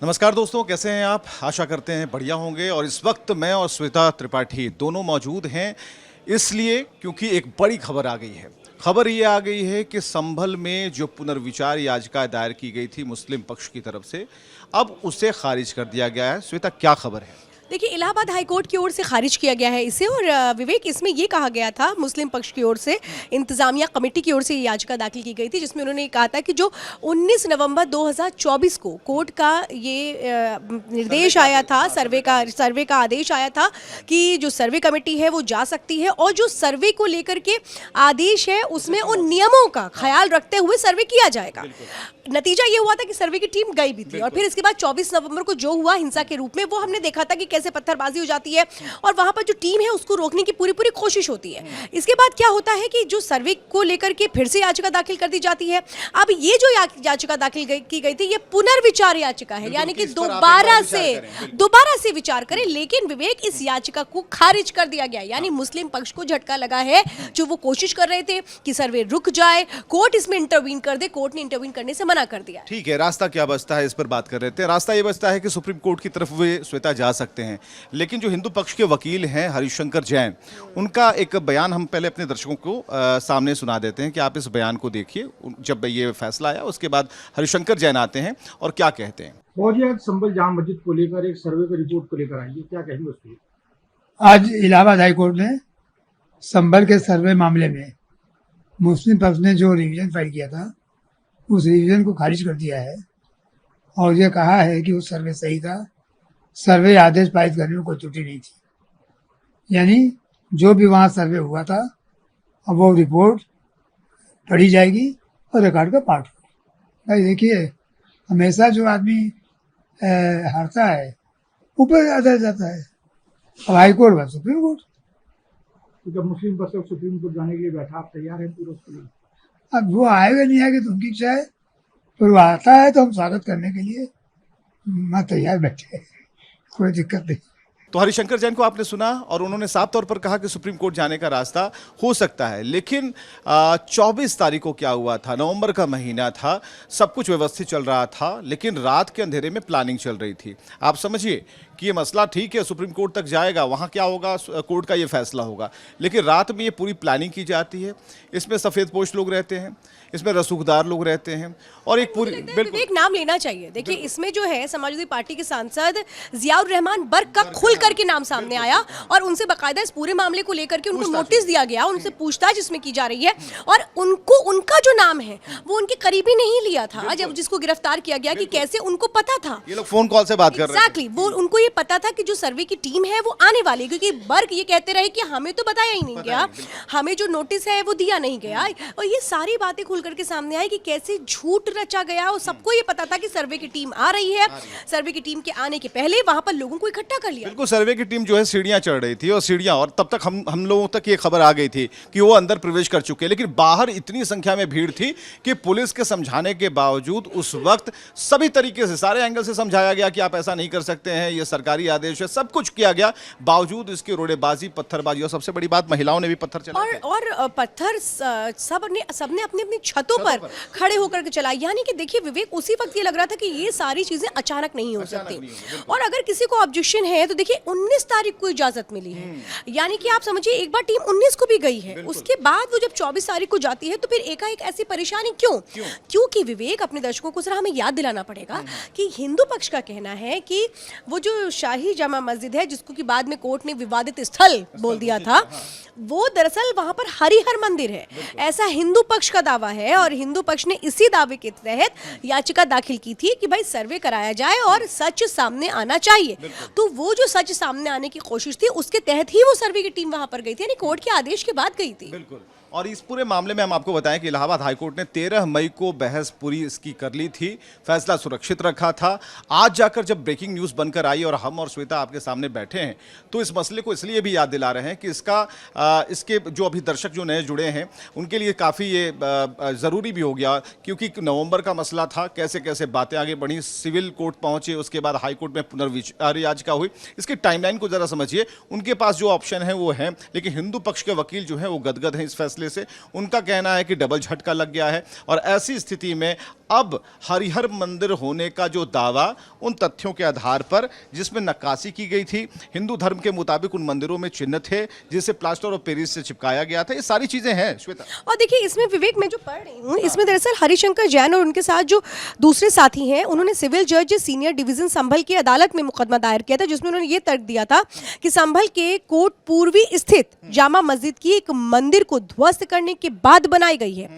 नमस्कार दोस्तों, कैसे हैं आप? आशा करते हैं बढ़िया होंगे। और इस वक्त मैं और श्वेता त्रिपाठी दोनों मौजूद हैं, इसलिए क्योंकि एक बड़ी खबर आ गई है। खबर ये आ गई है कि संभल में जो पुनर्विचार याचिका दायर की गई थी मुस्लिम पक्ष की तरफ से, अब उसे खारिज कर दिया गया है। श्वेता, क्या खबर है? देखिए, इलाहाबाद हाईकोर्ट की ओर से खारिज किया गया है इसे। और विवेक, इसमें ये कहा गया था मुस्लिम पक्ष की ओर से, इंतजामिया कमेटी की ओर से ये याचिका दाखिल की गई थी, जिसमें उन्होंने कहा था कि जो 19 नवंबर 2024 को कोर्ट का ये निर्देश आया था, सर्वे का आदेश आया था कि जो सर्वे कमेटी है वो जा सकती है, और जो सर्वे को लेकर के आदेश है उसमें उन नियमों का ख्याल रखते हुए सर्वे किया जाएगा। नतीजा ये हुआ था कि सर्वे की टीम गई भी थी, और फिर इसके बाद 24 नवंबर को जो हुआ हिंसा के रूप में, वो हमने देखा था कि कैसे पत्थरबाजी हो जाती है और वहां पर जो टीम है उसको रोकने की पूरी कोशिश होती है। इसके बाद क्या होता है कि जो सर्वे को लेकर के फिर से याचिका दाखिल कर दी जाती है। अब ये जो याचिका दाखिल की गई थी, ये पुनर्विचार याचिका है, यानी कि दोबारा से विचार करें। लेकिन विवेक, इस याचिका को खारिज कर दिया गया, यानी मुस्लिम पक्ष को झटका लगा है। जो वो कोशिश कर रहे थे कि सर्वे रुक जाए, कोर्ट इसमें इंटरवीन कर दे, कोर्ट ने इंटरवीन करने से मना कर दिया। ठीक है, रास्ता क्या बचता है, इस पर बात कर रहे थे। रास्ता ये बचता है कि सुप्रीम कोर्ट की तरफ वे श्वेता जा सकते हैं, लेकिन जो हिंदू पक्ष के वकील हैं हरिशंकर जैन, उनका एक बयान हम पहले अपने दर्शकों को सामने सुना देते हैं कि आप इस बयान को देखिए। जब ये फैसला आया उसके बाद हरिशंकर जैन आते हैं और क्या कहते हैं। फौजिया संभल जाम मस्जिद को लेकर एक सर्वे की रिपोर्ट को लेकर आई है, क्या कहेंगे उस पर? आज इलाहाबाद हाईकोर्ट ने संभल के सर्वे मामले में मुस्लिम पक्ष ने जो रिवीजन फाइल किया था, उस रिवीजन को खारिज कर दिया है और ये कहा है कि वो सर्वे सही था, सर्वे आदेश पारित करने में कोई त्रुटि नहीं थी। यानी जो भी वहाँ सर्वे हुआ था, अब वो रिपोर्ट पढ़ी जाएगी और रिकॉर्ड का पार्ट होगा। भाई देखिए, हमेशा जो आदमी हारता है ऊपर ज्यादा जाता है। अब हाईकोर्ट व सुप्रीम कोर्ट, तो जब मुस्लिम पक्ष सुप्रीम कोर्ट जाने के लिए बैठा, आप तैयार हैं पूरा उसके लिए? अब वो आएगा नहीं आएगा तो उनकी इच्छा है, पर वो आता है तो हम स्वागत करने के लिए मैं तैयार बैठे हैं, कोई दिक्कत नहीं। तो हरिशंकर जैन को आपने सुना और उन्होंने साफ तौर पर कहा कि सुप्रीम कोर्ट जाने का रास्ता हो सकता है। लेकिन 24 तारीख को क्या हुआ था? नवंबर का महीना था, सब कुछ व्यवस्थित चल रहा था, लेकिन रात के अंधेरे में प्लानिंग चल रही थी। आप समझिए कि ये मसला ठीक है, सुप्रीम कोर्ट तक जाएगा, वहाँ क्या होगा, कोर्ट का ये फैसला होगा, लेकिन रात में ये पूरी प्लानिंग की जाती है। इसमें सफ़ेद पोश लोग रहते हैं, इसमें रसूखदार लोग रहते हैं, और एक पूरी विवेक नाम लेना चाहिए। देखिए, इसमें जो है समाजवादी पार्टी के सांसद जियाउर रहमान बर्क का खुल करके नाम सामने आया, और उनसे बाकायदा इस पूरे मामले को लेकर के उनको नोटिस दिया गया, उनसे पूछताछ इसमें की जा रही है, और उनको उनका जो नाम है वो उनके करीबी नहीं लिया था जब जिसको गिरफ्तार किया गया, कि कैसे उनको पता था। ये लोग फोन कॉल से बात कर रहे हैं। एग्जैक्टली, वो उनको ये पता था कि जो सर्वे की टीम है वो आने वाली है, क्योंकि बर्क ये कहते रहे कि हमें तो बताया ही नहीं गया, हमें जो नोटिस है वो दिया नहीं गया। और ये सारी बातें खुल करके सामने आई कि कैसे झूठ रचा गया, और सबको ये पता था कि सर्वे की टीम आ रही है। सर्वे की टीम के आने के पहले वहां पर लोगों को इकट्ठा कर लिया। बिल्कुल, सर्वे की टीम जो है सीढ़ियां चढ़ रही थी, और सीढ़ियां, और तब तक हम लोगों तक ये खबर आ गई थी कि वो अंदर प्रवेश कर चुके हैं, लेकिन बाहर इतनी संख्या में भीड़ थी कि पुलिस के समझाने के बावजूद उस वक्त सभी तरीके से, सारे एंगल से समझाया गया कि आप ऐसा नहीं कर सकते हैं, ये सरकारी आदेश है, सब कुछ किया गया, बावजूद इसकी रोड़ेबाजी, पत्थरबाजी, और सबसे बड़ी बात, महिलाओं ने भी पत्थर चलाए और पत्थर सबने अपनी अपनी छतों पर खड़े होकर के चलाए। यानी कि देखिए विवेक, उसी वक्त ये लग रहा था कि ये सारी चीजें अचानक नहीं हो सकती। और अगर किसी को ऑब्जेक्शन है तो देखिए 19 तारीख को इजाजत मिली है, यानी कि आप समझिए एक बार टीम 19 को भी गई है, उसके बाद वो जब 24 तारीख को जाती है तो फिर एकाएक ऐसी परेशानी क्यों? क्योंकि विवेक, अपने दर्शकों को जरा हमें याद दिलाना पड़ेगा कि हिंदू पक्ष का कहना है कि वो जो शाही जामा मस्जिद है, जिसको कि बाद में कोर्ट ने विवादित स्थल बोल दिया था, वो दरअसल वहां पर हरिहर मंदिर है, ऐसा हिंदू पक्ष का दावा है। और हिंदू पक्ष ने इसी दावे के तहत याचिका दाखिल की थी कि भाई सर्वे कराया जाए और सच सामने आना चाहिए। तो वो जो सच सामने आने की कोशिश थी, उसके तहत ही वो सर्वे की टीम वहां पर गई थी, यानी कोर्ट के आदेश के बाद गई थी। बिल्कुल। और इस पूरे मामले में हम आपको बताएं कि इलाहाबाद हाईकोर्ट ने 13 मई को बहस पूरी इसकी कर ली थी, फैसला सुरक्षित रखा था। आज जाकर जब ब्रेकिंग न्यूज़ बनकर आई और हम और श्वेता आपके सामने बैठे हैं, तो इस मसले को इसलिए भी याद दिला रहे हैं कि इसके जो अभी दर्शक जो नए जुड़े हैं उनके लिए काफ़ी ये ज़रूरी भी हो गया, क्योंकि नवंबर का मसला था, कैसे कैसे बातें आगे बढ़ी, सिविल कोर्ट पहुँचे, उसके बाद हाईकोर्ट में पुनर्विचार याचिका हुई। इसकी टाइमलाइन को ज़रा समझिए, उनके पास जो ऑप्शन है वो है, लेकिन हिंदू पक्ष के वकील जो हैं वो गदगद हैं इस फैसले फैसले से। उनका कहना है कि डबल झटका लग गया है और ऐसी स्थिति में अब हरिहर मंदिर होने का जो दावा उन तथ्यों के आधार पर जिसमें नक्काशी की गई थी, हिंदू धर्म के मुताबिक उन मंदिरों में चिन्ह थे जिसे प्लास्टर ऑफ पेरिस से चिपकाया गया था, ये सारी चीजें हैं श्वेता। और देखिए इसमें विवेक मैं जो पढ़ रही हूँ इसमें दरअसल हरिशंकर जैन और उनके साथ जो दूसरे साथी हैं उन्होंने सिविल जज सीनियर डिवीजन संभल की अदालत में मुकदमा दायर किया था, जिसमें उन्होंने ये तर्क दिया था कि संभल के कोट पूर्वी स्थित जामा मस्जिद की एक मंदिर को ध्वस्त करने के बाद बनाई गई है।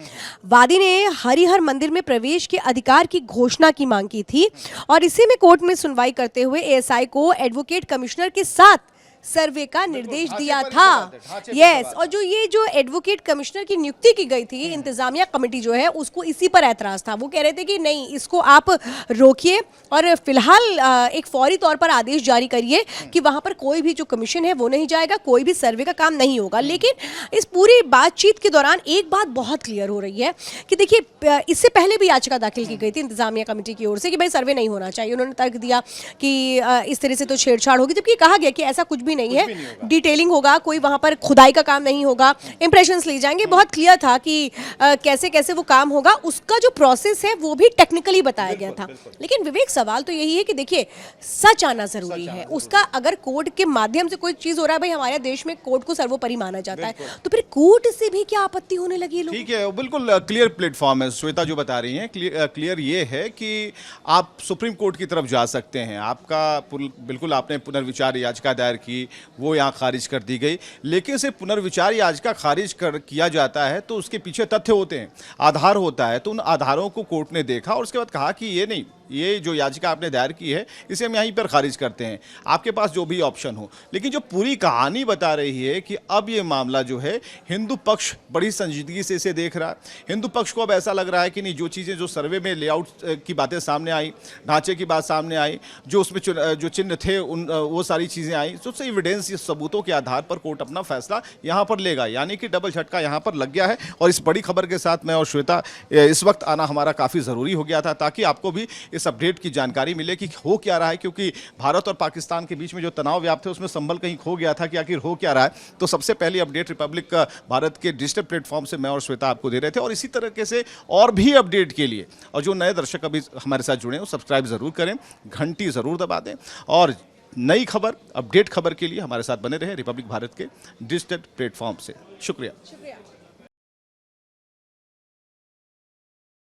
वादी ने हरिहर मंदिर में प्रवेश के अधिकार की घोषणा की मांग की थी और इसी में कोर्ट में सुनवाई करते हुए एएसआई को एडवोकेट कमिश्नर के साथ सर्वे का निर्देश दिया था। यस, और जो एडवोकेट कमिश्नर की नियुक्ति की गई थी, इंतजामिया कमेटी जो है उसको इसी पर ऐतराज था। वो कह रहे थे कि नहीं, इसको आप रोकिए और फिलहाल एक फौरी तौर पर आदेश जारी करिए कि वहां पर कोई भी जो कमीशन है वो नहीं जाएगा, कोई भी सर्वे का काम नहीं होगा। लेकिन इस पूरी बातचीत के दौरान एक बात बहुत क्लियर हो रही है कि देखिए इससे पहले भी याचिका दाखिल की गई थी इंतजामिया कमेटी की ओर से कि भाई सर्वे नहीं होना चाहिए। उन्होंने तर्क दिया कि इस तरह से तो छेड़छाड़ होगी, जबकि कहा गया कि ऐसा कुछ भी नहीं है, डिटेलिंग होगा, कोई वहां पर खुदाई का काम नहीं होगा, इंप्रेशंस लिए जाएंगे। बहुत क्लियर था कि कैसे कैसे वो काम होगा, उसका जो प्रोसेस है वो भी टेक्निकली बताया गया था। लेकिन विवेक सवाल तो यही है कि देखिए सच आना जरूरी है उसका। अगर कोर्ट के माध्यम से कोई चीज हो रहा है, भाई हमारे देश में कोर्ट को सर्वोपरि माना जाता है, तो फिर कोर्ट से भी क्या आपत्ति होने लगी है? ठीक है, बिल्कुल क्लियर प्लेटफॉर्म है श्वेता जो बता रही हैं। क्लियर ये है कि आप सुप्रीम कोर्ट की तरफ जा सकते हैं। आपका बिल्कुल आपने पुनर्विचार याचिका दायर की, वो यहाँ खारिज कर दी गई। लेकिन सिर्फ पुनर्विचार याचिका खारिज किया जाता है तो उसके पीछे तथ्य होते हैं, आधार होता है। तो उन आधारों को कोर्ट ने देखा और उसके बाद कहा कि ये नहीं, ये जो याचिका आपने दायर की है इसे हम यहीं पर खारिज करते हैं, आपके पास जो भी ऑप्शन हो। लेकिन जो पूरी कहानी बता रही है कि अब ये मामला जो है हिंदू पक्ष बड़ी संजीदगी से इसे देख रहा है। हिंदू पक्ष को अब ऐसा लग रहा है कि नहीं, जो चीज़ें जो सर्वे में लेआउट की बातें सामने आई, ढांचे की बात सामने आई, जो उसमें जो चिन्ह थे वो सारी चीज़ें आई, सबसे एविडेंस सबूतों के आधार पर कोर्ट अपना फैसला यहाँ पर लेगा। यानी कि डबल झटका यहाँ पर लग गया है। और इस बड़ी खबर के साथ मैं और श्वेता इस वक्त आना हमारा काफ़ी ज़रूरी हो गया था ताकि आपको भी इस अपडेट की जानकारी मिले कि हो क्या रहा है। क्योंकि भारत और पाकिस्तान के बीच में जो तनाव व्याप्त है उसमें संभल कहीं खो गया था कि आखिर हो क्या रहा है। तो सबसे पहली अपडेट रिपब्लिक भारत के डिजिटल प्लेटफॉर्म से मैं और श्वेता आपको दे रहे थे। और इसी तरीके से और भी अपडेट के लिए और जो नए दर्शक अभी हमारे साथ जुड़े हैं वो सब्सक्राइब ज़रूर करें, घंटी ज़रूर दबा दें और नई खबर, अपडेट खबर के लिए हमारे साथ बने रहे रिपब्लिक भारत के डिजिटल प्लेटफॉर्म से। शुक्रिया।